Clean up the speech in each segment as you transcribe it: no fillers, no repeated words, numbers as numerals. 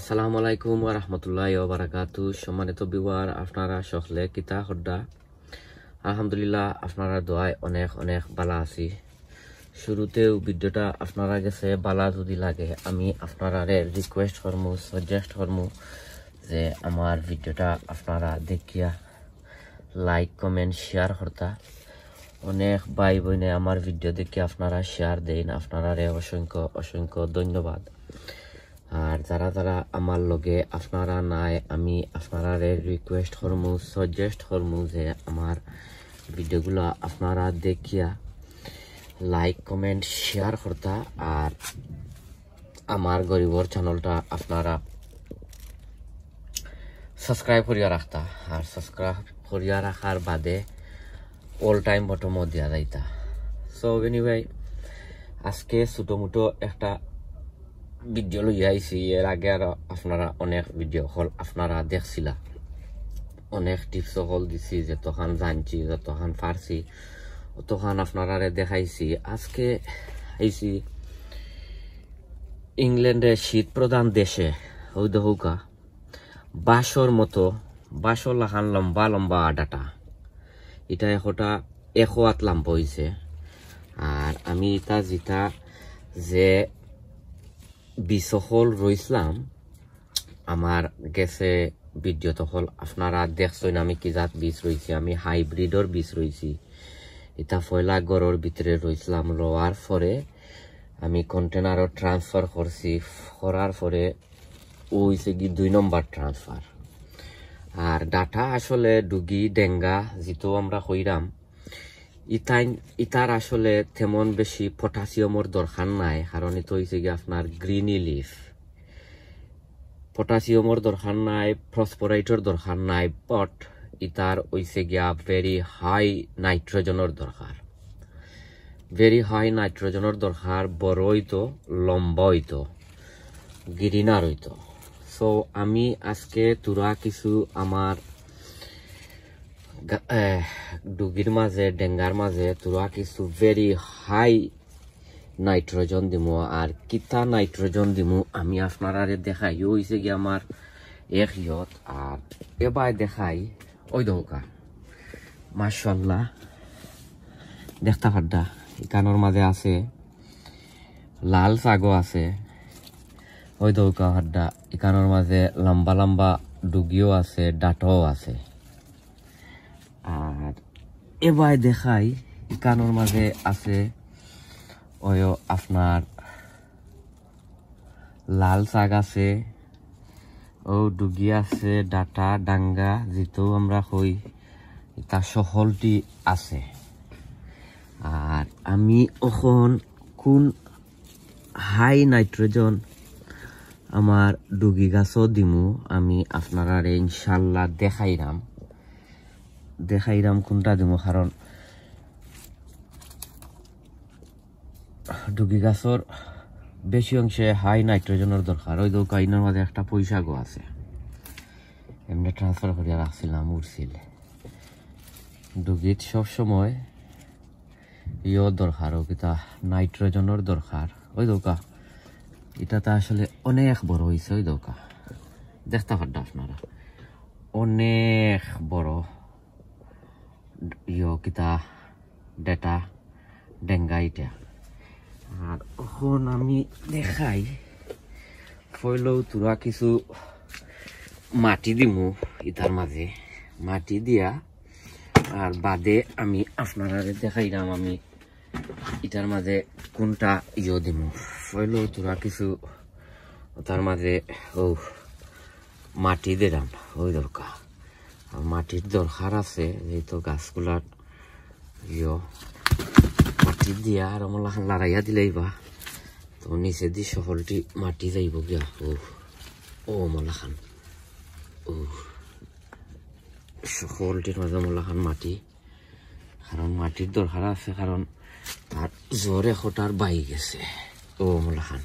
আসসালামু আলাইকুম ওয়া রাহমাতুল্লাহি ওয়া বারাকাতুহু। সম্মানিত ভিউয়ার, আপনারা সকলে কিতা হড্ডা? আলহামদুলিল্লাহ, আপনারা দোয়ায় অনেক অনেক ভালো আছি। শুরুতেও ভিডিওটা আপনারা কাছে ভালো যদি লাগে, আমি আপনারা রিকোয়েস্ট করমু, সাজেস্ট করমু যে আমার ভিডিওটা আপনারা দেখিয়া লাইক কমেন্ট শেয়ার করতা। অনেক ভাই বোনে আমার ভিডিও দেখে আপনারা শেয়ার দেন, আপনারা অসংখ্য অসংখ্য ধন্যবাদ। আর যারা যারা আমার লগে আপনারা নাই, আমি আপনারা রিকোয়েস্ট করমু, সাজেস্ট করমু যে আমার ভিডিওগুলো আপনারা দেখিয়া লাইক কমেন্ট শেয়ার করতা। আর আমার গরিবর চ্যানেলটা আপনারা সাবস্ক্রাইব করিয়া রাখতা। আর সাবস্ক্রাইব করিয়া রাখার বাদে অল টাইম বটমও দিয়া যাইতা। সো এনিওয়ে, আজকে ছোটো মোটো একটা ভিডিও লইয়া আইছি। এর আগে আর আপনারা অনেক ভিডিও হল আপনারা দেখছিলা, অনেক টিপস হল দিছি, যতখান জানছি যতখান পারছি অতখান আপনারা দেখাইছি। আজকে আইছি ইংল্যান্ডের শীত প্রধান দেশে ওই দৌকা বাঁশর মতো, বাঁশর লাখান লম্বা লম্বা ডাটা, এটা একটা 1 হাত লম্বা হয়েছে। আর আমি এটা যেটা যে বিশহল রইছিলাম আমার গেছে ভিডিও তখন আপনারা দেখছেন আমি কি জাত বীজ রয়েছি। আমি হাইব্রিডর বীজ রয়েছি। এটা পয়লা গড়ের ভিতরে রইছিলাম, রোয়ার পরে আমি কন্টেনারও ট্রান্সফার করছি, করার পরে ওইছে কি 2 নম্বর ট্রান্সফার। আর ডাটা আসলে ডুগি ডেঙ্গা যেটো আমরা কইরাম, ইতার আসলে তেমন বেশি পটাশিয়ামের দরকার নাই, কারণ এটা হয়েছে গিয়ে আপনার গ্রিনি লিফ। পটাশিয়ামের দরকার নাই, ফসফরাইটের দরকার নাই, বাট ইতার হয়েছে গিয়া ভেরি হাই নাইট্রোজেনের দরকার। ভেরি হাই নাইট্রোজেনের দরকার, বড় হইতো, লম্বা হইতো, গ্রিনার হইতো। সো আমি আজকে তোরা কিছু আমার ডুগির মাঝে ডেঙ্গার মাঝে তোরা কিছু ভেরি হাই নাইট্রোজেন দিমু। আর কিতা নাইট্রোজেন দিমু আমি আপনারা দেখাই। হয়েছে কি আমার এক ইয়ত। আর এবার দেখাই ওই দৌকা মাশাআল্লাহ দেখতে পাড্ডা, ইকানোর মাঝে আছে লাল শাগও আছে। ওই দৌকা হাড্ডা ইকানোর মাঝে লম্বা লম্বা ডুগিও আছে, ডাটাও আছে। আর এবার দেখাই ইকানোর মাঝে আছে ওই আপনার লাল শাক আছে, ও ডুগি আছে, ডাটা ডাঙ্গা যেটো আমরা কই, এটা সহলটি আছে। আর আমি এখন কোন হাই নাইট্রোজেন আমার ডুগি গাছও দিমু আমি আপনারা ইনশাল্লাহ দেখাইরাম কোনটা দিমু। কারণ ডুগি গাছর বেশি অংশে হাই নাইট্রোজেনের দরকার। ওই দোকানের মাঝে একটা পয়সাগো আছে, এমনি ট্রান্সফার করিয়া রাখছিলাম উড়ছিল। ডুগিত সবসময় ইয়র দরকার, ও কিতা নাইট্রোজেনের দরকার। ওই দোকা এটাতে আসলে অনেক বড় হয়েছে। ওই দোকা দেখতে পারডা আপনারা, অনেক বড় কিতা ডেটা ডেঙ্গা এটা। আর এখন আমি দেখাই ফইলেও তোরা কিছু মাটি দিমু ইতার মাঝে, মাটি দিয়া আর বাদে আমি আপনারা দেখাইলাম আমি ইটার মাঝে কোনটা দিমু। ফইলেও তোরা কিছু তার মাঝে মাটি দিলাম। ওই দরকার মাটির দরকার আছে, যেহেতু গাছগুলার মাটি দিয়া আর আমার লড়াইয়া দিলেই বা তো নিচে দি সফলটি মাটি যাইব গিয়া। ও মলাখান সকলটির মাঝে মলাখান মাটি, কারণ মাটির দরকার আছে, কারণ তার জোরে খোটার বাই গেছে। ও মলাখান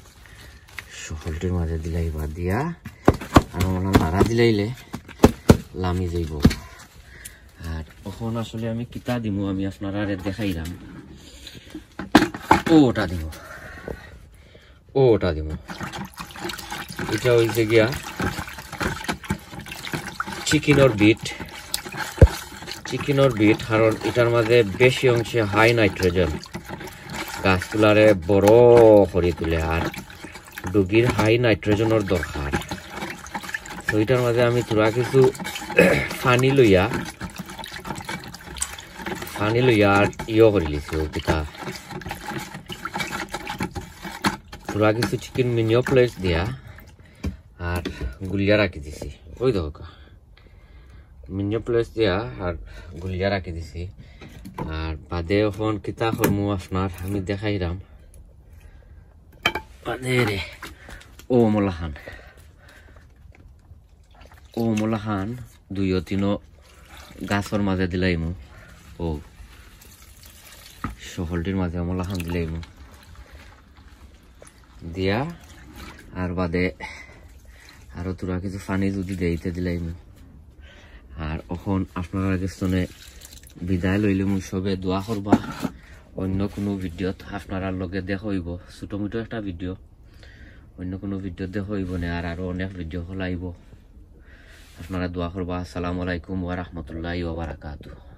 সকলটির মাঝে দিলাইবা দিয়া আর মোলা নাড়া দিলাইলে লামি যাইব। আর এখন আসলে আমি কিতা দিমু আমি আপনারা দেখাইলাম। ওটা দিব এটা হইছে গিয়া চিকেনের বিট কারণ এটার মাঝে বেশি অংশে হাই নাইট্রোজেন গাছগুলারে বড় করে তুলে আর ডুগির হাই নাইট্রোজেনের দরকার। তো এটার মাঝে আমি তোরা কিছু পানি লইয়া আর করে লিছি পিঠা তোরা কিছু চিকেন মিনিও প্লেট দিয়া আর গুলিয়া রাখি দিছি। ওই দেখো মিনিও প্লেট দিয়া আর গুলিয়া রাখি দিছি। আর বাদে এখন কিতা করমু আপনার আমি দেখাইলাম বাদে রে ও মোলাখান 2-3 গাছর মাঝে দিলাইমু। ও শহরটির মাঝে মোলাখান দিলাইমু দিয়া আর বাদে আরো তোরা কিছু পানি যদি দেইতে দিলাইমু। আর এখন আপনারা কাছে বিদায় লইলাম। সবে দোয়া করবা। অন্য কোনো ভিডিওত আপনারা লগে দেখা হইব ছোট মোটো একটা ভিডিও অন্য কোনো ভিডিও দেখা হইব না আর আরো অনেক ভিডিও হলাইব। আপনারা দোয়া করবা। আসসালামু আলাইকুম ওয়া রাহমাতুল্লাহি ওয়া বারাকাতুহু।